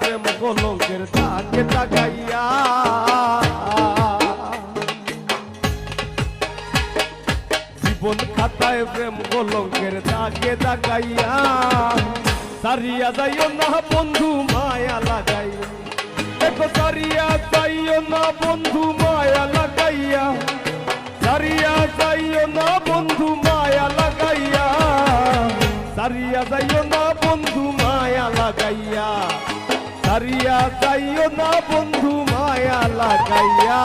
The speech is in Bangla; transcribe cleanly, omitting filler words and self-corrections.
প্রেম কলঙ্কের দাগে দাগাইয়া, জীবন খাতায় প্রেম কলঙ্কের দাগে দাগাইয়া, সারিয়া যাইও না বন্ধু মায়া লাগাইয়া, দেখো সারিয়া যাইও না বন্ধু মায়া লাগাইয়া, সারিয়া যাইও না বন্ধু মায়া লাগাইয়া, সারিয়া যাইও না বন্ধু মায়া লাগাইয়া, সারিয়া যাইও না বন্ধু মায়া লাগাইয়া।